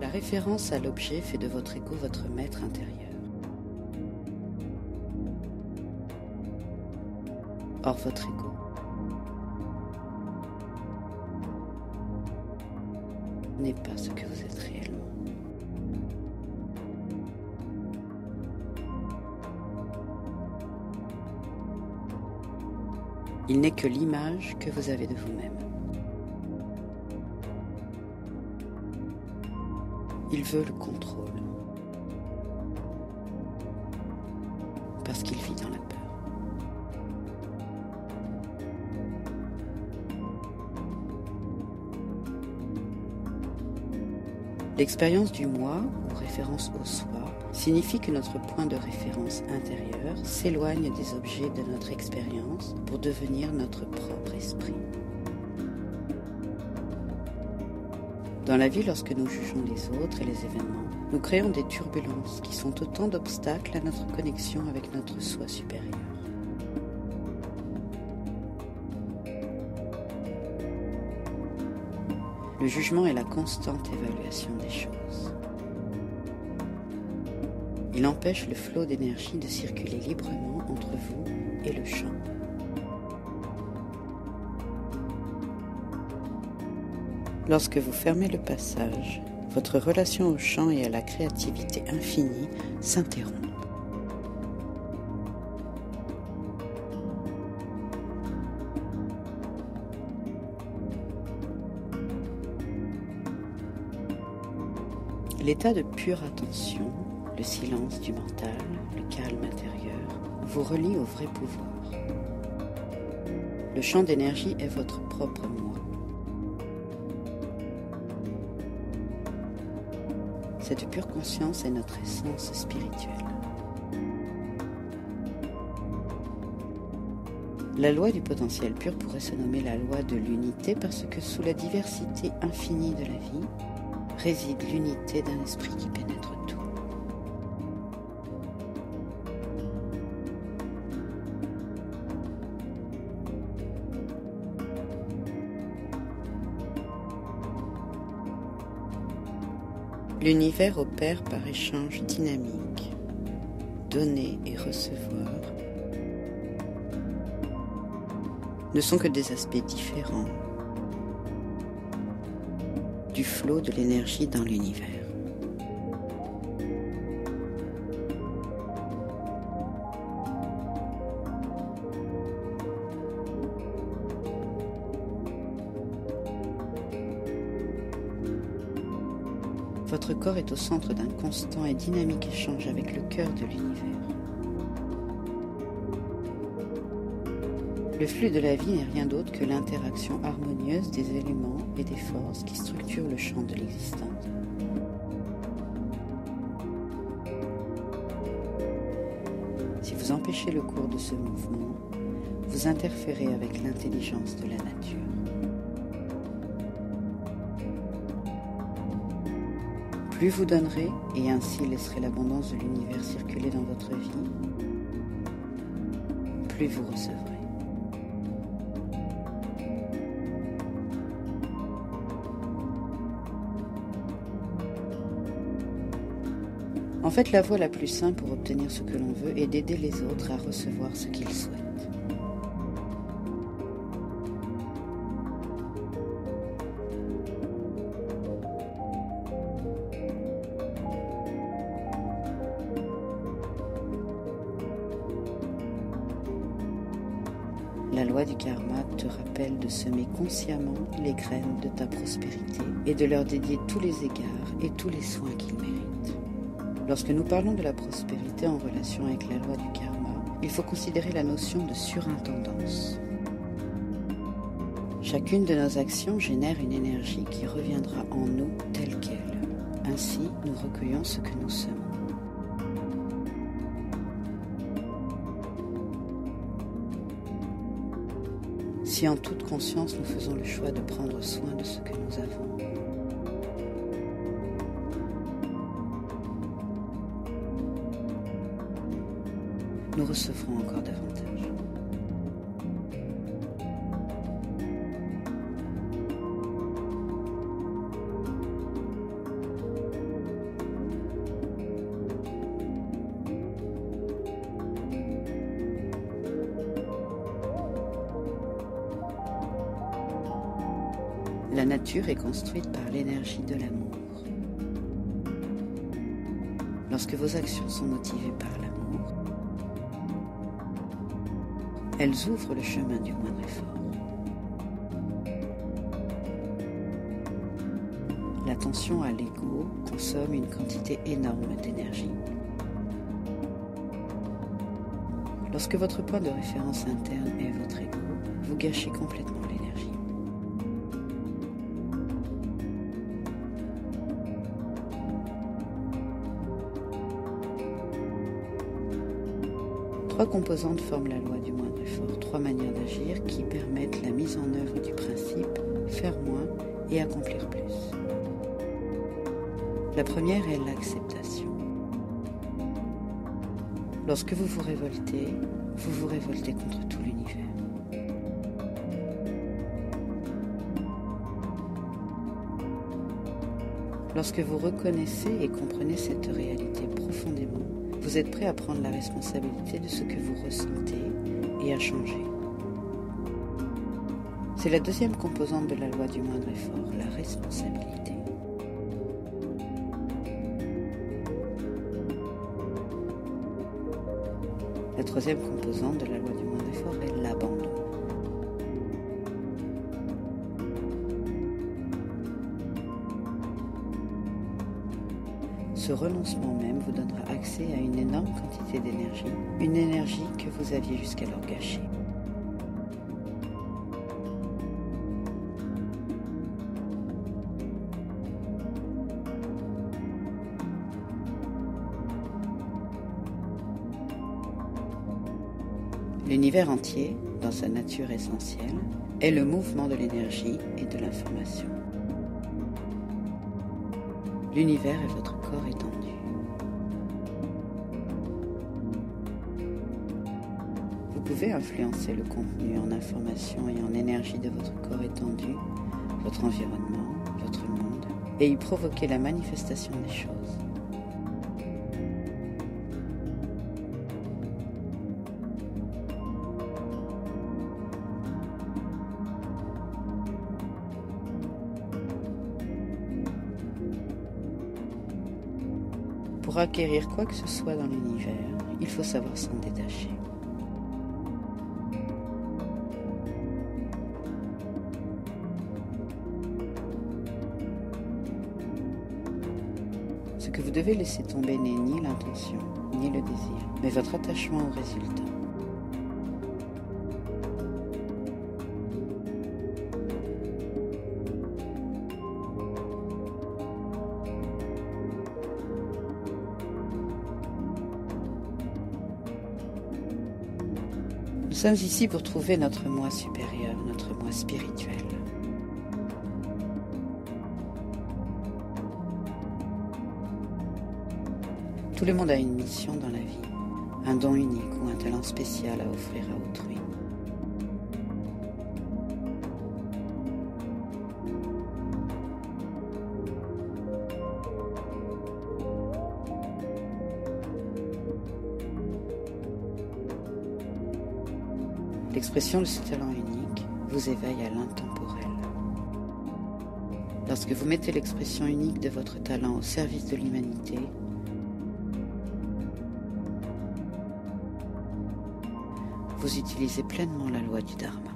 La référence à l'objet fait de votre ego votre maître intérieur. Or, votre ego n'est pas ce que vous êtes réellement. Il n'est que l'image que vous avez de vous-même. Il veut le contrôle, parce qu'il vit dans la peur. L'expérience du moi, ou référence au soi, signifie que notre point de référence intérieur s'éloigne des objets de notre expérience pour devenir notre propre esprit. Dans la vie, lorsque nous jugeons les autres et les événements, nous créons des turbulences qui sont autant d'obstacles à notre connexion avec notre soi supérieur. Le jugement est la constante évaluation des choses. Il empêche le flot d'énergie de circuler librement entre vous et le champ. Lorsque vous fermez le passage, votre relation au champ et à la créativité infinie s'interrompt. L'état de pure attention, le silence du mental, le calme intérieur, vous relie au vrai pouvoir. Le champ d'énergie est votre propre moi. Cette pure conscience est notre essence spirituelle. La loi du potentiel pur pourrait se nommer la loi de l'unité parce que sous la diversité infinie de la vie, réside l'unité d'un esprit qui pénètre tout. L'univers opère par échange dynamique, donner et recevoir ne sont que des aspects différents du flot de l'énergie dans l'univers. Votre corps est au centre d'un constant et dynamique échange avec le cœur de l'univers. Le flux de la vie n'est rien d'autre que l'interaction harmonieuse des éléments et des forces qui structurent le champ de l'existence. Si vous empêchez le cours de ce mouvement, vous interférez avec l'intelligence de la nature. Plus vous donnerez, et ainsi laisserez l'abondance de l'univers circuler dans votre vie, plus vous recevrez. En fait, la voie la plus simple pour obtenir ce que l'on veut est d'aider les autres à recevoir ce qu'ils souhaitent. La loi du karma te rappelle de semer consciemment les graines de ta prospérité et de leur dédier tous les égards et tous les soins qu'ils méritent. Lorsque nous parlons de la prospérité en relation avec la loi du karma, il faut considérer la notion de surintendance. Chacune de nos actions génère une énergie qui reviendra en nous telle qu'elle. Ainsi, nous recueillons ce que nous semons. Si en toute conscience nous faisons le choix de prendre soin de ce que nous avons, nous recevrons encore davantage. La nature est construite par l'énergie de l'amour. Lorsque vos actions sont motivées par l'amour, elles ouvrent le chemin du moindre effort. L'attention à l'ego consomme une quantité énorme d'énergie. Lorsque votre point de référence interne est votre ego, vous gâchez complètement l'énergie. Trois composantes forment la loi du moindre effort, trois manières d'agir qui permettent la mise en œuvre du principe faire moins et accomplir plus. La première est l'acceptation. Lorsque vous vous révoltez contre tout l'univers. Lorsque vous reconnaissez et comprenez cette réalité profondément, vous êtes prêt à prendre la responsabilité de ce que vous ressentez et à changer. C'est la deuxième composante de la loi du moindre effort, la responsabilité. La troisième composante de la loi du moindre effort est l'abandon. Ce renoncement même vous donnera accès à une énorme quantité d'énergie, une énergie que vous aviez jusqu'alors gâchée. L'univers entier, dans sa nature essentielle, est le mouvement de l'énergie et de l'information. L'univers est votre corps étendu. Vous pouvez influencer le contenu en information et en énergie de votre corps étendu, votre environnement, votre monde, et y provoquer la manifestation des choses. Pour acquérir quoi que ce soit dans l'univers, il faut savoir s'en détacher. Ce que vous devez laisser tomber n'est ni l'intention, ni le désir, mais votre attachement au résultat. Nous sommes ici pour trouver notre moi supérieur, notre moi spirituel. Tout le monde a une mission dans la vie, un don unique ou un talent spécial à offrir à autrui. L'expression de ce talent unique vous éveille à l'intemporel. Lorsque vous mettez l'expression unique de votre talent au service de l'humanité, vous utilisez pleinement la loi du Dharma.